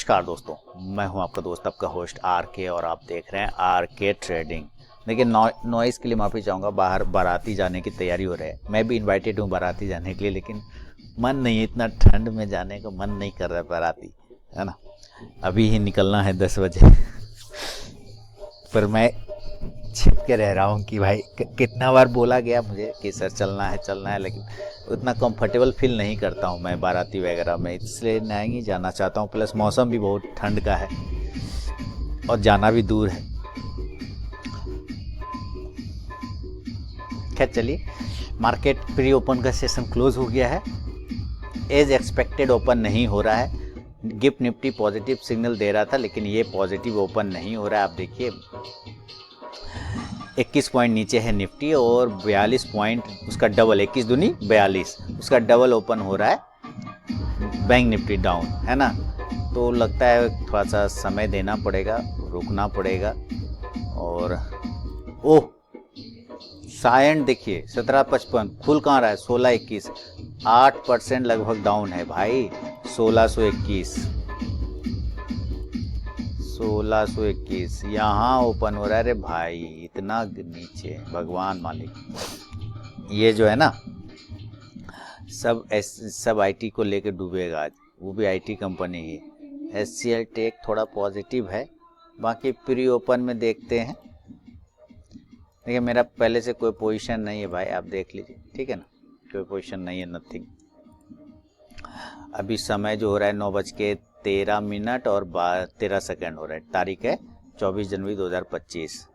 नमस्कार दोस्तों, मैं हूं आपका दोस्त, आपका होस्ट आर के, और आप देख रहे हैं आर के ट्रेडिंग। देखिए नॉइज़ के लिए माफ़ी चाहूँगा, बाहर बाराती जाने की तैयारी हो रही है। मैं भी इनवाइटेड हूँ बाराती जाने के लिए, लेकिन मन नहीं, इतना ठंड में जाने का मन नहीं कर रहा है बाराती, है ना। अभी ही निकलना है 10 बजे पर मैं छिप के रह रहा हूँ कि भाई कितना बार बोला गया मुझे कि सर चलना है, लेकिन उतना कंफर्टेबल फील नहीं करता हूँ मैं बाराती वगैरह में, इसलिए नहीं जाना चाहता हूँ। प्लस मौसम भी बहुत ठंड का है और जाना भी दूर है। खैर चलिए, मार्केट प्री ओपन का सेशन क्लोज हो गया है। एज एक्सपेक्टेड ओपन नहीं हो रहा है। गिफ्ट निफ्टी पॉजिटिव सिग्नल दे रहा था, लेकिन ये पॉजिटिव ओपन नहीं हो रहा है। आप देखिए 21 पॉइंट नीचे है निफ्टी और 42 पॉइंट उसका डबल, 21 दूनी 42, उसका डबल ओपन हो रहा है। बैंक निफ्टी डाउन है ना, तो लगता है थोड़ा सा समय देना पड़ेगा, रुकना पड़ेगा। और ओह सायंट देखिए 1755 खुल कहाँ रहा है, 1621, 8% लगभग डाउन है भाई। 1621 यहाँ ओपन हो रहा है। अरे भाई इतना नीचे, भगवान मालिक। ये जो है ना सब आईटी को लेकर डूबेगा आज, वो भी आईटी कंपनी ही। एचसीएल टेक थोड़ा पॉजिटिव है, बाकी प्री ओपन में देखते हैं। देखिए मेरा पहले से कोई पोजीशन नहीं है भाई, आप देख लीजिए, ठीक है ना, कोई पोजीशन नहीं है, नथिंग। अभी समय जो हो रहा है 9:13 और 13 हो रहा है। तारीख है 24 जनवरी 2025।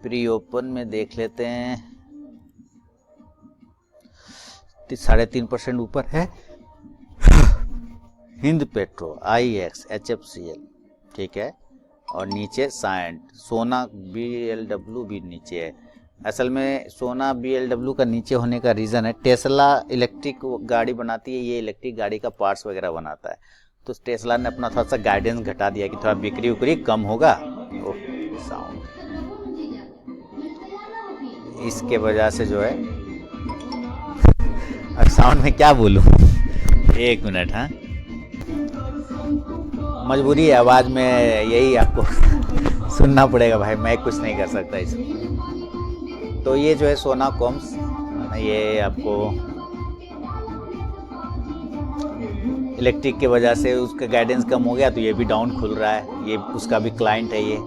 प्री ओपन में देख लेते हैं, 3.5% ऊपर है। हिंद पेट्रो, आईएक्स, एचएफसीएल, ठीक है, और नीचे सायंट, सोना बीएलडब्ल्यू भी नीचे है। असल में सोना बीएलडब्ल्यू का नीचे होने का रीज़न है, टेस्ला इलेक्ट्रिक गाड़ी बनाती है, ये इलेक्ट्रिक गाड़ी का पार्ट्स वगैरह बनाता है, तो टेस्ला ने अपना थोड़ा सा गाइडेंस घटा दिया कि थोड़ा बिक्री उक्री कम होगा। साउंड इसके वजह से जो है, अब साउंड में क्या बोलूँ, एक मिनट, हाँ मजबूरी है, आवाज़ में यही आपको सुनना पड़ेगा भाई, मैं कुछ नहीं कर सकता इसमें। तो ये जो है सोना कॉम्स, ये आपको इलेक्ट्रिक के वजह से उसका गाइडेंस कम हो गया, तो ये भी डाउन खुल रहा है। ये उसका भी क्लाइंट है। ये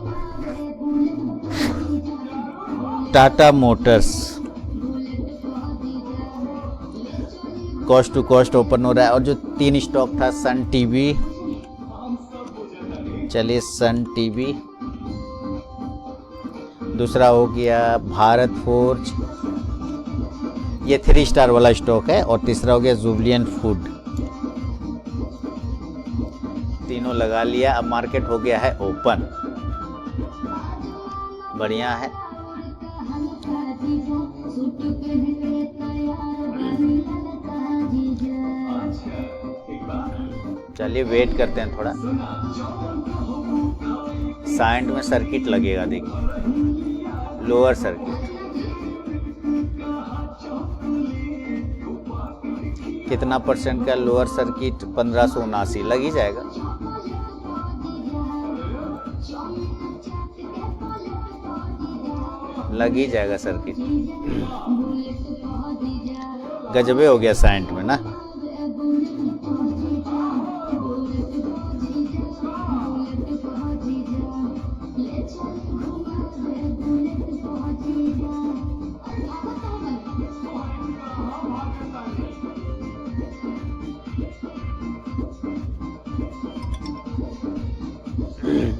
Tata Motors cost to cost open हो रहा है। और जो 3 स्टॉक था, सन टीवी, चलिए सन टीवी, दूसरा हो गया भारत फोर्ज, ये 3 स्टार वाला स्टॉक है, और तीसरा हो गया जुबलियन फूड। तीनों लगा लिया। अब मार्केट हो गया है ओपन, बढ़िया है। चलिए वेट करते हैं थोड़ा। साइड में सर्किट लगेगा, देखिए लोअर सर्किट, कितना परसेंट का लोअर सर्किट, 1579 लग ही जाएगा। लग ही जाएगा सर्किट। गजबे हो गया साइंट में ना।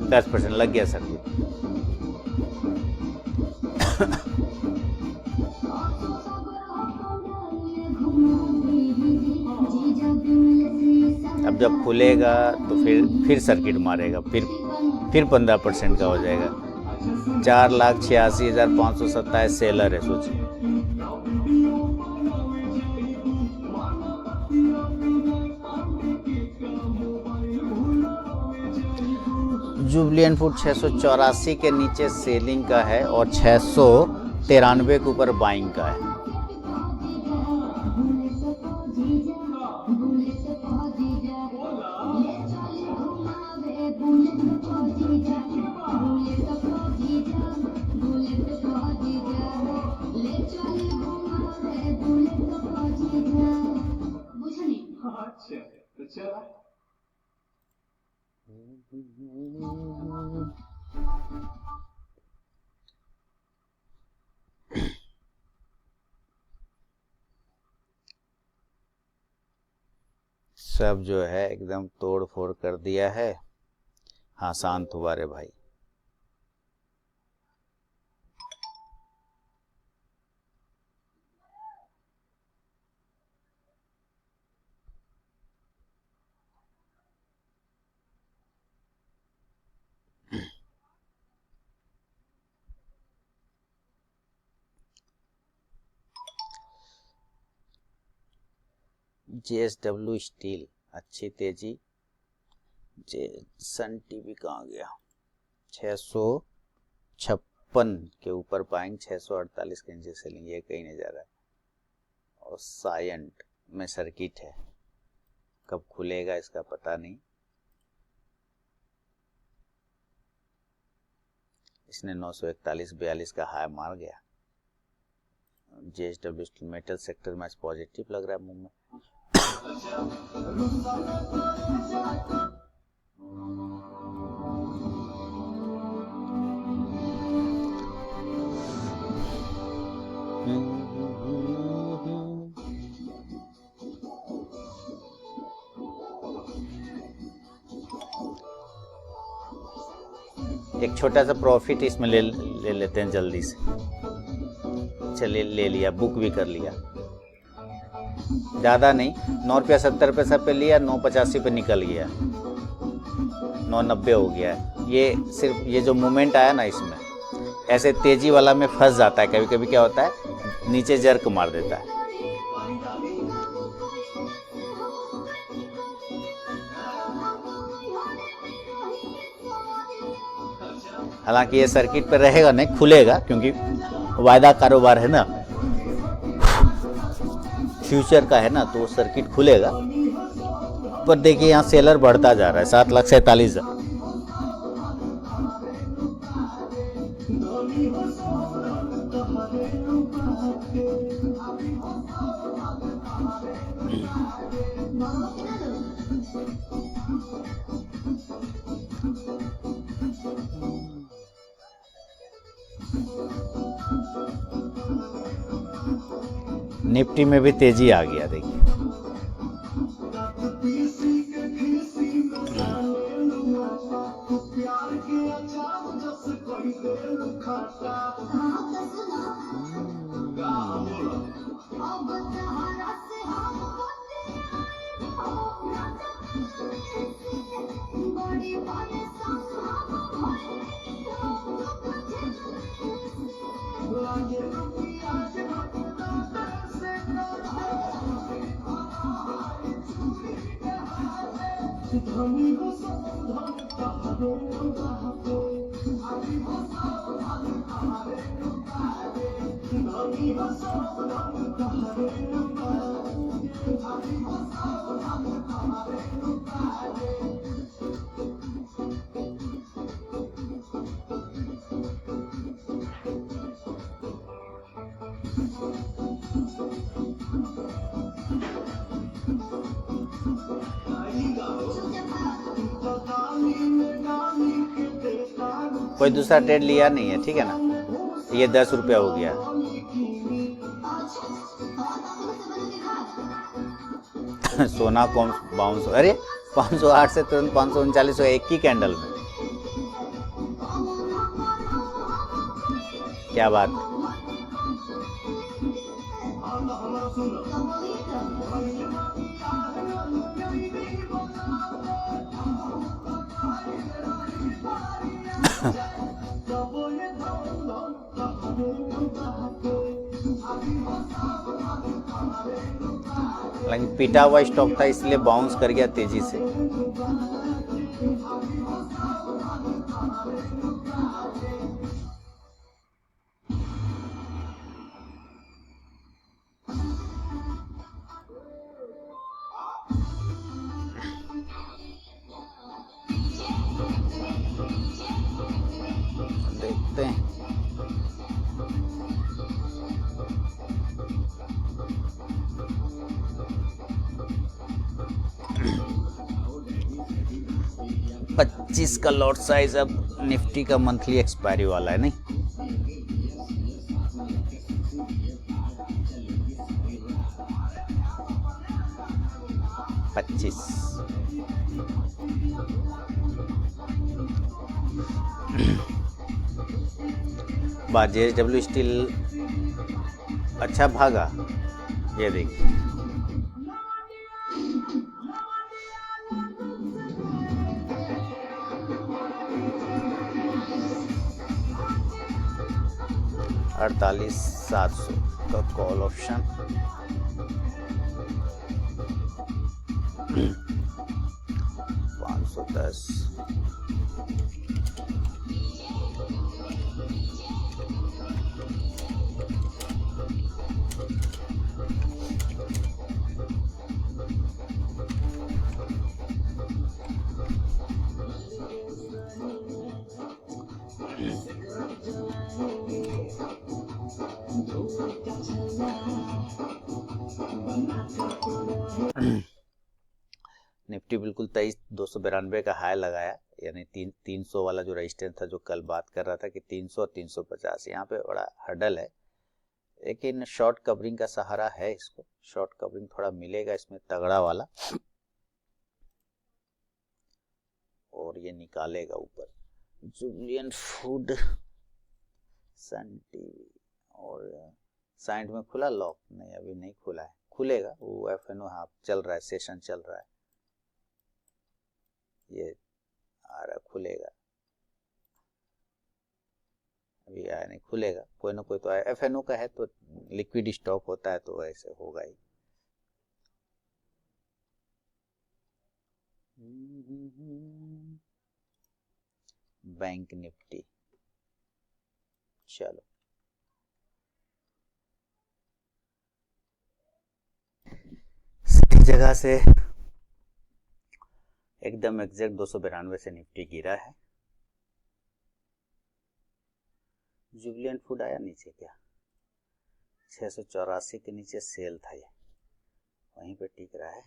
दस % लग गया सर्किट। अब जब खुलेगा तो फिर सर्किट मारेगा, फिर 15% का हो जाएगा। 4,86,527 सेलर है, सोचिए। जुबलियन फूड 684 के नीचे सेलिंग का है और 693 के ऊपर बाइंग का है। सब जो है एकदम तोड़ फोड़ कर दिया है। हाँ, शांत हुआ रे भाई। JSW स्टील अच्छी तेजी। सन टीवी कहाँ गया? 656 के ऊपर पाएंगे, 648 के नीचे सेलिंग, ये कहीं नहीं जा रहा है। और सायंट में सर्किट है, कब खुलेगा इसका पता नहीं। इसने 941.42 का हाई मार गया। JSW स्टील मेटल सेक्टर में आज पॉजिटिव लग रहा है मूवमेंट। एक छोटा सा प्रॉफिट इसमें ले लेते हैं जल्दी से। चलिए, ले लिया, बुक भी कर लिया। ज़्यादा नहीं, 9 रुपया 70 पैसा पे लिया, 9.85 पे निकल गया, 9.90 हो गया है। ये सिर्फ ये जो मूवमेंट आया ना, इसमें ऐसे तेजी वाला में फंस जाता है कभी कभी। क्या होता है, नीचे जर्क मार देता है। हालांकि ये सर्किट पर रहेगा नहीं, खुलेगा, क्योंकि वायदा कारोबार है ना, फ्यूचर का है ना, तो वो सर्किट खुलेगा। पर देखिए यहाँ सेलर बढ़ता जा रहा है, 7,47,000। निफ्टी में भी तेजी आ गया, देखिए। कोई दूसरा ट्रेड लिया नहीं है, ठीक है ना। ये 10 रुपया हो गया। सोना कॉम बाउंस, अरे 508 से तुरंत 539 हो, एक ही कैंडल में। क्या बात। हालांकि पिटा हुआ स्टॉक था, इसलिए बाउंस कर गया तेजी से। देखते हैं। 25 का लॉट साइज। अब निफ्टी का मंथली एक्सपायरी वाला है नहीं, पच्चीस। JSW स्टील अच्छा भागा, ये देखिए। अड़तालीस 700 का कॉल ऑप्शन, 510। निफ्टी बिल्कुल 23,292 का हाई लगाया, यानी 300 वाला जो रेजिस्टेंस था, जो कल बात कर रहा था कि 300 और 350, यहाँ पे बड़ा हर्डल है। लेकिन शॉर्ट कवरिंग का सहारा है, इसको शॉर्ट कवरिंग थोड़ा मिलेगा इसमें तगड़ा वाला, और ये निकालेगा ऊपर। जुबिलिएंट फूड, सन टीवी, और साइड में खुला लॉक नहीं, अभी नहीं खुला है, खुलेगा वो। FNO हाँ चल रहा है, सेशन चल रहा है, ये आ रहा, खुलेगा अभी आया नहीं, खुलेगा कोई ना कोई तो आया। FNO का है तो लिक्विड स्टॉक होता है तो ऐसे होगा ही। बैंक निफ्टी, चलो सही जगह से एकदम एग्जैक्ट 292 से निफ्टी गिरा है। जुबिलिएंट फूड आया नीचे क्या, 684 के नीचे सेल था, ये वहीं पे टिक रहा है।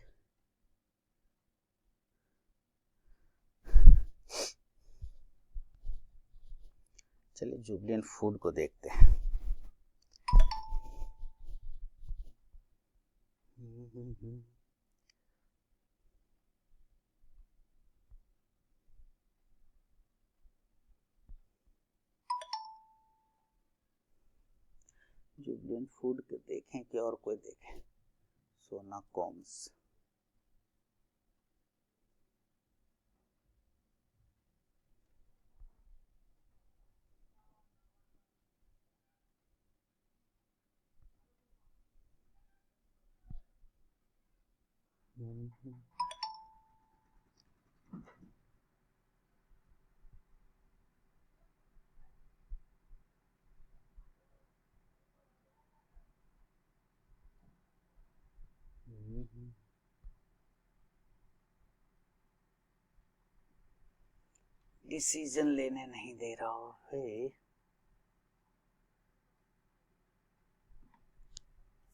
चलिए जुबिलिएंट फूड को देखते हैं। जुबिलिएंट फूड के देखें कि और कोई देखें। सोना कॉम्स, डिसीजन लेने नहीं दे रहा हो है,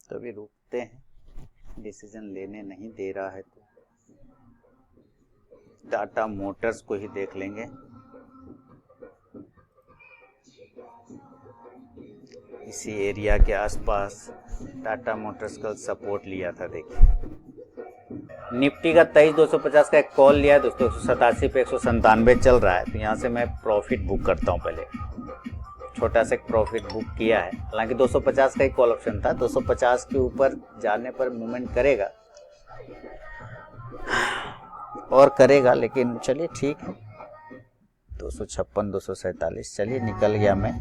तो अभी रुकते हैं। डिसीजन लेने नहीं दे रहा है तो टाटा मोटर्स को ही देख लेंगे। इसी एरिया के आसपास टाटा मोटर्स का सपोर्ट लिया था, देखिए। निफ्टी का 23,250 का एक कॉल लिया है दोस्तों, 187 पे 197 चल रहा है, तो यहाँ से मैं प्रॉफिट बुक करता हूँ। पहले छोटा सा प्रॉफिट बुक किया है, हालांकि 250 का ही कॉल ऑप्शन था। 250 के ऊपर जाने पर मूवमेंट करेगा और करेगा, लेकिन चलिए ठीक है। 256, 247, चलिए निकल गया मैं।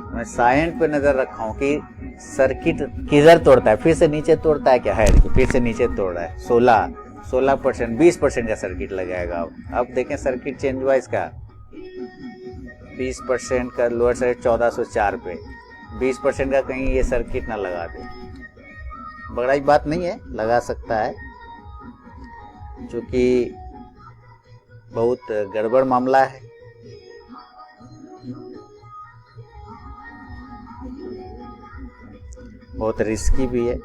मैं साइलेंट पे नजर रखा हूँ कि सर्किट किधर तोड़ता है, फिर से नीचे तोड़ता है क्या है, फिर से नीचे तोड़ रहा है। 16% 20% का सर्किट लगाएगा। अब देखें सर्किट चेंज हुआ इसका, 20% का लोअर साइड 1404 पे, 20% का कहीं ये सर्किट ना लगा दे। बड़ा बात नहीं है, लगा सकता है, क्योंकि बहुत गड़बड़ मामला है। बहुत रिस्की भी है।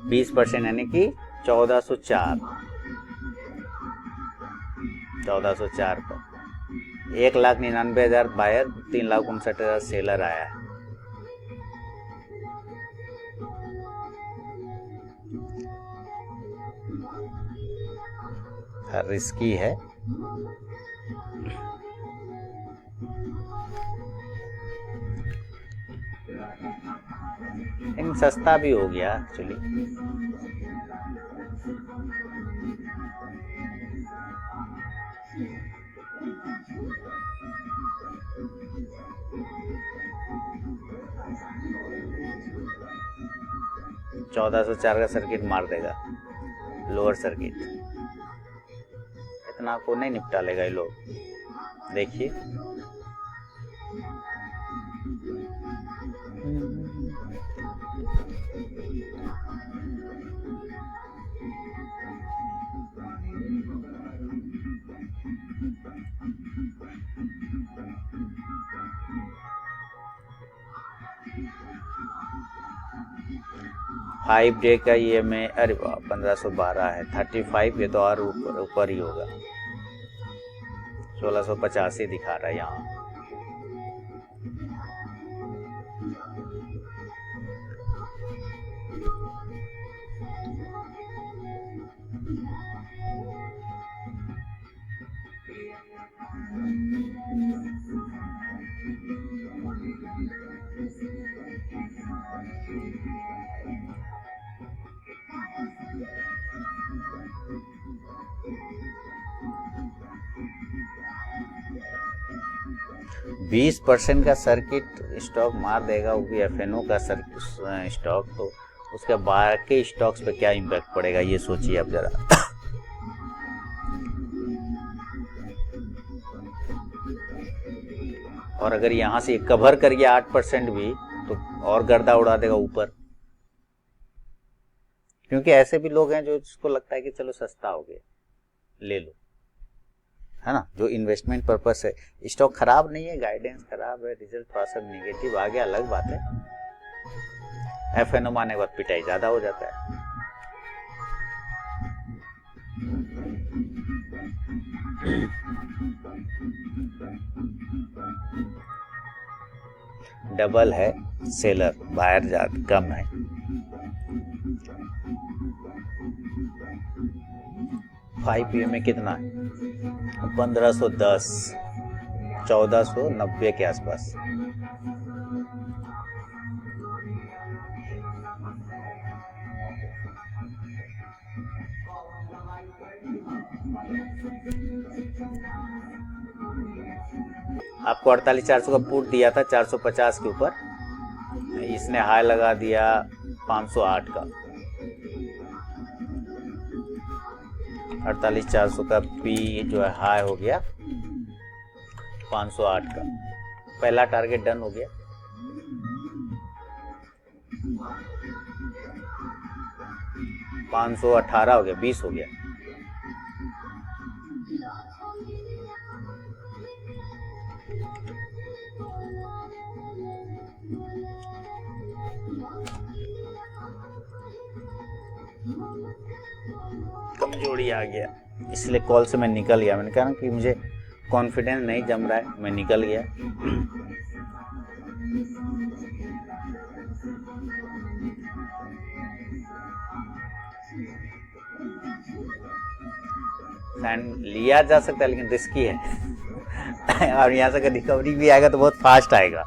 बीस % यानी कि 1404 पर 1,99,000 बायर, 3,59,000 सेलर आया है। रिस्की है। लेकिन सस्ता भी हो गया एक्चुअली। $1404 का सर्किट मार देगा, लोअर सर्किट। इतना को नहीं निपटा लेगा ये लोग, देखिए। फाइव डे का EMI, अरे वाह, 1512 है। 35, ये तो और ऊपर ही होगा। 1685 दिखा रहा है यहाँ। %20 का सर्किट स्टॉक मार देगा, वो भी FNO का स्टॉक। तो उसके बाकी स्टॉक्स पे क्या इम्पैक्ट पड़ेगा, ये सोचिए आप जरा। और अगर यहाँ से कवर कर गया 8% भी, तो और गर्दा उड़ा देगा ऊपर। क्योंकि ऐसे भी लोग हैं जो जिसको लगता है कि चलो सस्ता हो गया, ले लो, है ना। जो इन्वेस्टमेंट पर्पस है। स्टॉक खराब नहीं है, गाइडेंस खराब है, रिजल्ट थोड़ा सा नेगेटिव आ गया, अलग बात है। FNO माने के बाद पिटाई ज्यादा हो जाता है। डबल है सेलर, बायर ज्यादा कम है। फाइव PM में कितना है? 1510, 1490 के आसपास। आपको 48,400 का पुट दिया था 450 के ऊपर, इसने हाई लगा दिया 508 का। 48,400 का पी जो है हाई हो गया 508 का। पहला टारगेट डन हो गया। $518 हो गया, 20 हो गया। कमजोरी आ गया, इसलिए कॉल से मैं निकल गया। मैंने कहा ना कि मुझे कॉन्फिडेंस नहीं जम रहा है, मैं निकल गया। फैन लिया जा सकता है लेकिन रिस्की है। और यहाँ से अगर रिकवरी भी आएगा तो बहुत फास्ट आएगा।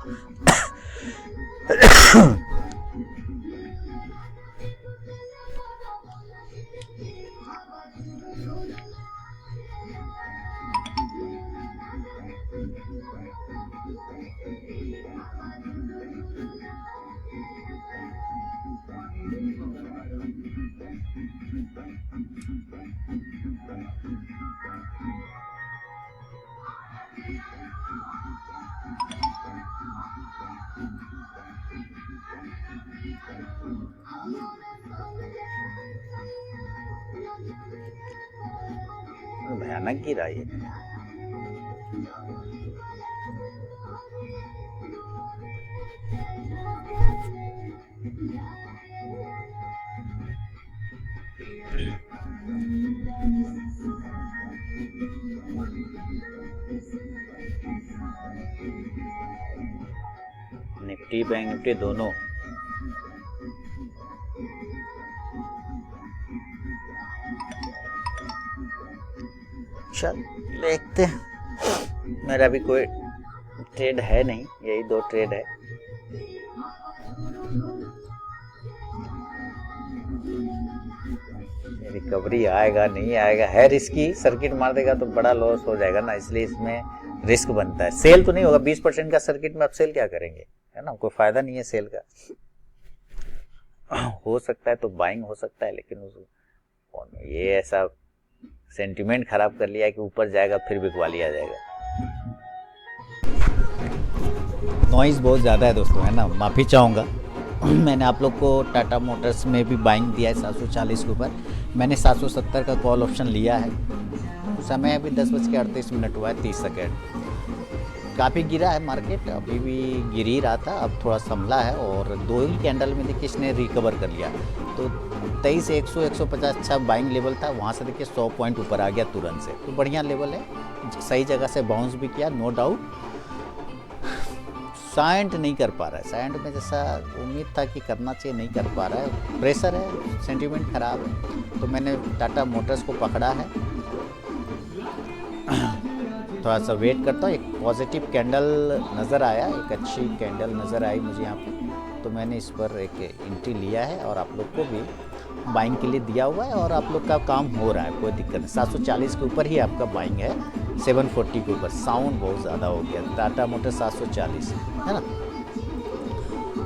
भयानक गिरा ये। निफ्टी बैंक निफ्टी दोनों चल देखते हैं। मेरा भी कोई ट्रेड है नहीं, यही 2 ट्रेड है। रिकवरी आएगा नहीं आएगा, है रिस्की। सर्किट मार देगा तो बड़ा लॉस हो जाएगा ना, इसलिए इसमें रिस्क बनता है। सेल तो नहीं होगा 20% का सर्किट में, आप सेल क्या करेंगे, है ना, कोई फायदा नहीं है सेल का। हो सकता है तो बाइंग हो सकता है, लेकिन ये ऐसा सेंटिमेंट खराब कर लिया कि ऊपर जाएगा फिर बिकवा लिया जाएगा। नॉइज बहुत ज़्यादा है दोस्तों, है ना, माफ़ी चाहूँगा। मैंने आप लोग को टाटा मोटर्स में भी बाइंग दिया है 740 के ऊपर। मैंने 770 का कॉल ऑप्शन लिया है। समय अभी 10:38 हुआ है 30 सेकेंड। काफ़ी गिरा है मार्केट, अभी भी गिर ही रहा था, अब थोड़ा संभला है और 2 ही कैंडल में देखिए इसने रिकवर कर लिया। तो 23,100 150 अच्छा बाइंग लेवल था, वहाँ से देखिए 100 पॉइंट ऊपर आ गया तुरंत से। तो बढ़िया लेवल है, सही जगह से बाउंस भी किया, नो डाउट। साइंट नहीं कर पा रहा है, साइंट में जैसा उम्मीद था कि करना चाहिए नहीं कर पा रहा है, प्रेशर है, सेंटीमेंट खराब है। तो मैंने टाटा मोटर्स को पकड़ा है। थोड़ा सा वेट करता हूँ, एक पॉजिटिव कैंडल नज़र आया, एक अच्छी कैंडल नज़र आई मुझे यहाँ पे, तो मैंने इस पर एक एंट्री लिया है और आप लोग को भी बाइंग के लिए दिया हुआ है और आप लोग का काम हो रहा है, कोई दिक्कत नहीं। 740 के ऊपर ही आपका बाइंग है, 740 के ऊपर। साउंड बहुत ज़्यादा हो गया, टाटा मोटर 740 है ना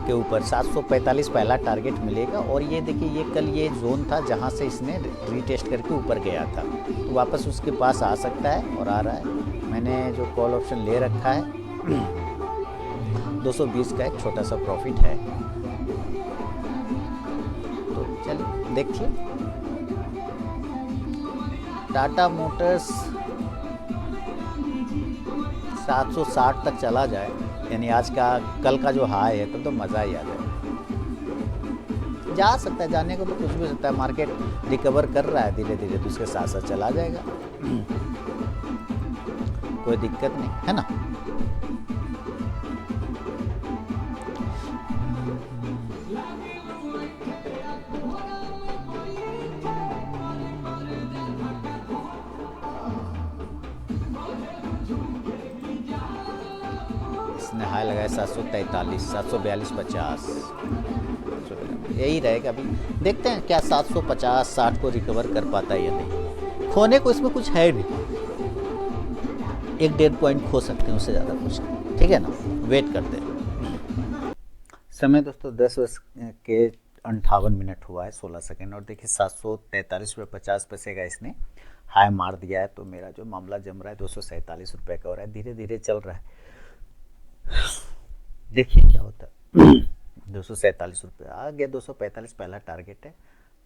के ऊपर। 745 पहला टारगेट मिलेगा। और ये देखिए, ये कल ये जोन था जहाँ से इसने रीटेस्ट करके ऊपर गया था, तो वापस उसके पास आ सकता है और आ रहा है। मैंने जो कॉल ऑप्शन ले रखा है 220 का एक छोटा सा प्रॉफिट है। तो चलिए देखिए, टाटा मोटर्स 760 तक चला जाए, यानी आज का कल का जो हाई है, तो मज़ा ही आ जाए। जा सकता है, जाने को तो कुछ भी हो सकता है। मार्केट रिकवर कर रहा है धीरे धीरे, तो उसके साथ साथ चला जाएगा, कोई दिक्कत नहीं, है ना। इसने हाई लगाया 743, 742, 50, यही रहेगा। अभी देखते हैं क्या 750 60 को रिकवर कर पाता है या नहीं। खोने को इसमें कुछ है नहीं, 1-1.5 पॉइंट खो सकते हैं, उससे ज़्यादा कुछ नहीं, ठीक है ना। वेट करते हैं। समय दोस्तों 10:58 हुआ है 16 सेकेंड। और देखिए 743 रुपये 50 पैसे का इसने हाई मार दिया है। तो मेरा जो मामला जम रहा है 247 रुपये का हो रहा है, धीरे धीरे चल रहा है, देखिए क्या होता है। 247 रुपये आ गया, 245 पहला टारगेट है,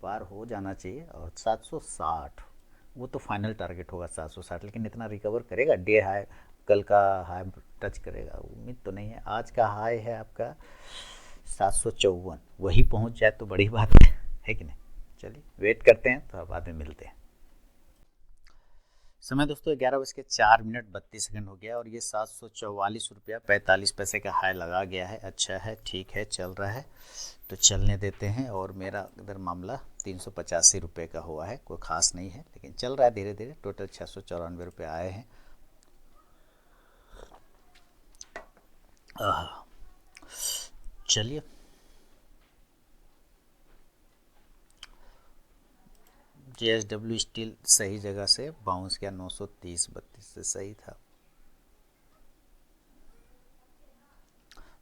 पार हो जाना चाहिए। और 760 वो तो फाइनल टारगेट होगा 760, लेकिन इतना रिकवर करेगा? डे हाई, कल का हाई टच करेगा? उम्मीद तो नहीं है। आज का हाई है आपका 754, वही पहुंच जाए तो बड़ी बात है कि नहीं। चलिए वेट करते हैं, तो बाद में मिलते हैं। समय दोस्तों 11:04 हो गया और ये 744 रुपया 45 पैसे का हाई लगा गया है। अच्छा है, ठीक है, चल रहा है, तो चलने देते हैं। और मेरा इधर मामला 385 रुपये का हुआ है, कोई ख़ास नहीं है, लेकिन चल रहा है धीरे धीरे। टोटल 694 रुपये आए हैं। चलिए, JSW स्टील सही जगह से बाउंस किया, 930-32 से सही था।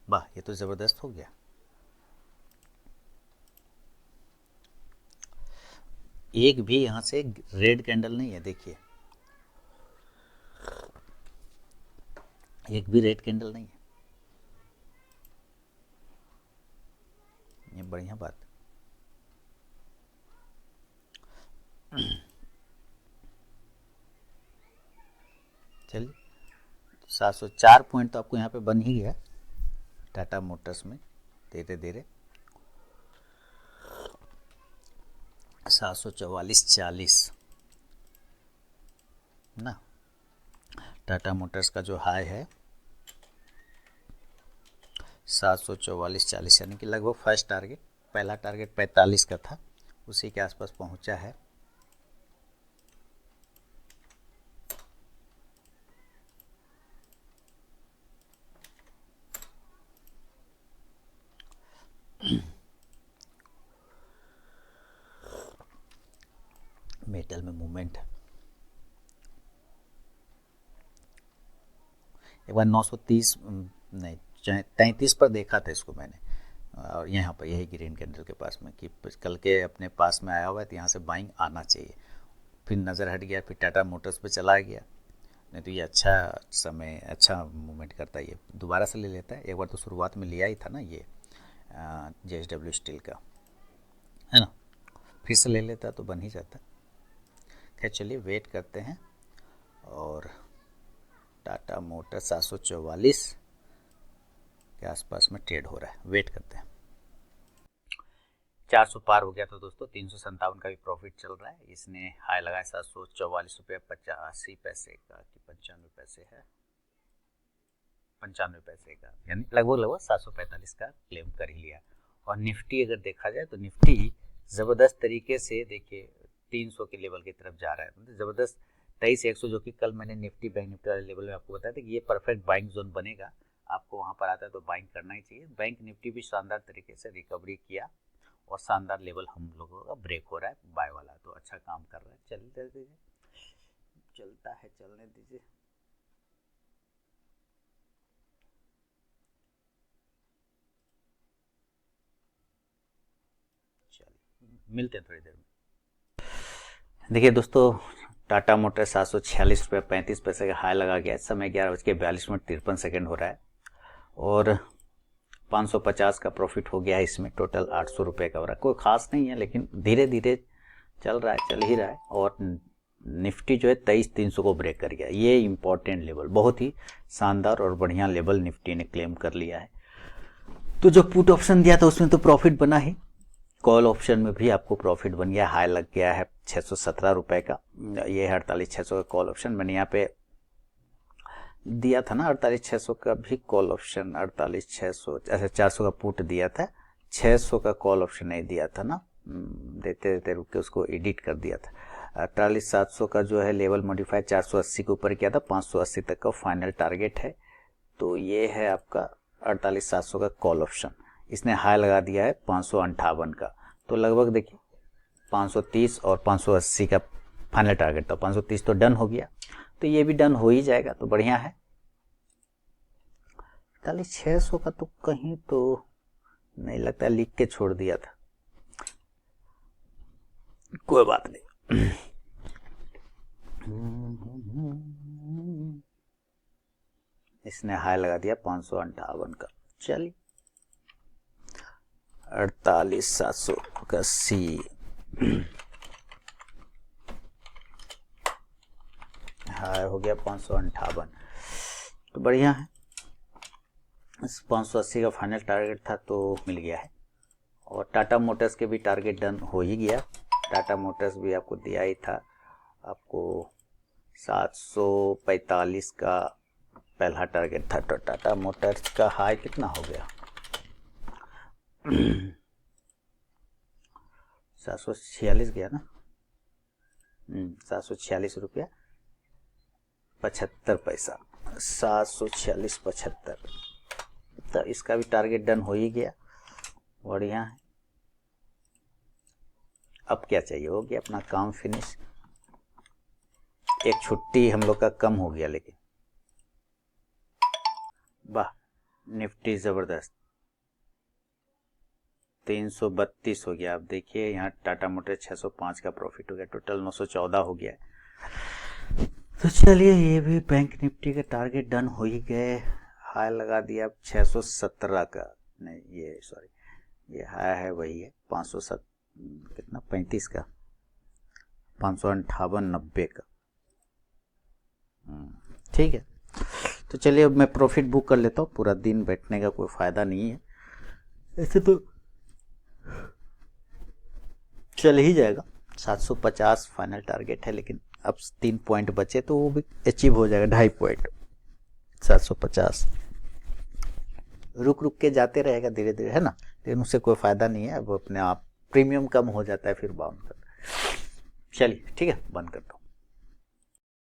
वाह, ये तो ज़बरदस्त हो गया। एक भी यहाँ से रेड कैंडल नहीं है, देखिए एक भी रेड कैंडल नहीं है, ये बढ़िया बात। चलिए 704 पॉइंट तो आपको यहाँ पे बन ही गया टाटा मोटर्स में धीरे धीरे। 744.40 ना टाटा मोटर्स का जो हाई है 744.40 यानी कि लगभग फर्स्ट टारगेट, पहला टारगेट 45 का था, उसी के आसपास पहुंचा है। मेटल में मूवमेंट एक बार 930 नहीं 33 पर देखा था इसको मैंने, और यहाँ पर यही ग्रीन कैंडल के पास में कि कल के अपने पास में आया हुआ है तो यहाँ से बाइंग आना चाहिए। फिर नज़र हट गया, फिर टाटा मोटर्स पे चला गया, नहीं तो ये अच्छा समय अच्छा मूवमेंट करता है, ये दोबारा से ले लेता है। एक बार तो शुरुआत में लिया ही था ना ये JSW स्टील का, है ना, फिर से ले लेता तो बन ही जाता। खैर चलिए वेट करते हैं। और टाटा मोटर 744 के आसपास में ट्रेड हो रहा है, वेट करते हैं। 400 पार हो गया था दोस्तों, 357 का भी प्रॉफिट चल रहा है। इसने हाई लगाया 744.85 रुपये का कि 95 पैसे है, 95 पैसे का, यानी लगभग 745 का क्लेम कर ही लिया। और निफ्टी अगर देखा जाए तो निफ्टी ज़बरदस्त तरीके से देखिए 300 के लेवल की तरफ जा रहा है, मतलब ज़बरदस्त 23,100, जो कि कल मैंने निफ्टी बैंक निफ्टी वाले लेवल में आपको बताया था कि ये परफेक्ट बाइंग जोन बनेगा, आपको वहाँ पर आता है तो बाइंग करना ही चाहिए। बैंक निफ्टी भी शानदार तरीके से रिकवरी किया और शानदार लेवल हम लोगों का ब्रेक हो रहा है बाय वाला, तो अच्छा काम कर रहा है। चलते दीजिए, चलता है, चलने दीजिए। चलिए मिलते हैं थोड़ी देर में। देखिए दोस्तों, टाटा मोटर 746.35 का हाई लगा गया। इस समय 11:42 हो रहा है और 550 का प्रॉफिट हो गया है इसमें। टोटल 800 रुपये का हो रहा है, कोई खास नहीं है, लेकिन धीरे धीरे चल रहा है, चल ही रहा है। और निफ्टी जो है 23,300 को ब्रेक कर गया, ये इंपॉर्टेंट लेवल, बहुत ही शानदार और बढ़िया लेवल निफ्टी ने क्लेम कर लिया है। तो जो पुट ऑप्शन दिया था उसमें तो प्रॉफिट बना ही, कॉल ऑप्शन में भी आपको प्रॉफिट बन गया, हाई लग गया है 617 रुपये का। ये है 48,600 का कॉल ऑप्शन, मैंने यहाँ पे दिया था ना 48,600 का भी कॉल ऑप्शन, 48,600, अच्छा 400 का पुट दिया था, 600 का कॉल ऑप्शन नहीं दिया था ना, देते देते रुक के उसको एडिट कर दिया था। 48,700 का जो है लेवल मॉडिफाई 480 के ऊपर किया था, 580 तक का फाइनल टारगेट है। तो ये है आपका 48,700 का कॉल ऑप्शन, इसने हाई लगा दिया है 558 का। तो लगभग देखिए 530 और 580 का फाइनल टारगेट था, 530 तो डन हो गया, तो ये भी डन हो ही जाएगा, तो बढ़िया है। 4600 का तो कहीं तो नहीं लगता, लिख के छोड़ दिया था, कोई बात नहीं। इसने हाई लगा दिया 558 का। चलिए 48,780 हाई हो गया 558, तो बढ़िया है। 580 का फाइनल टारगेट था तो मिल गया है। और टाटा मोटर्स के भी टारगेट डन हो ही गया। टाटा मोटर्स भी आपको दिया ही था, आपको 745 का पहला टारगेट था। तो टाटा मोटर्स का हाई कितना हो गया 746 गया ना, 746 रुपया 75 पैसा, 746.75, तो इसका भी टारगेट डन हो ही गया, बढ़िया है। अब क्या चाहिए, हो गया अपना काम फिनिश। एक छुट्टी हम लोग का कम हो गया, लेकिन वाह निफ्टी जबरदस्त 332 हो गया। आप देखिए यहाँ टाटा मोटर 605 का प्रॉफिट हो गया, टोटल 914 हो गया। तो चलिए ये भी बैंक निफ्टी के टारगेट डन हो ही गए। हाई लगा दिया 617 का, नहीं ये सॉरी, ये हाई है वही है 507 कितना 35 का, 558.90 का। ठीक है, तो चलिए अब मैं प्रॉफिट बुक कर लेता हूँ, पूरा दिन बैठने का कोई फ़ायदा नहीं है, ऐसे तो चल ही जाएगा। 750 फाइनल टारगेट है, लेकिन अब 3 पॉइंट बचे तो वो भी अचीव हो जाएगा, 2.5 पॉइंट 750। रुक रुक के जाते रहेगा धीरे धीरे, है ना, लेकिन उससे कोई फ़ायदा नहीं है, अब अपने आप प्रीमियम कम हो जाता है फिर बाउंड कर। चलिए ठीक है, बंद करता हूँ।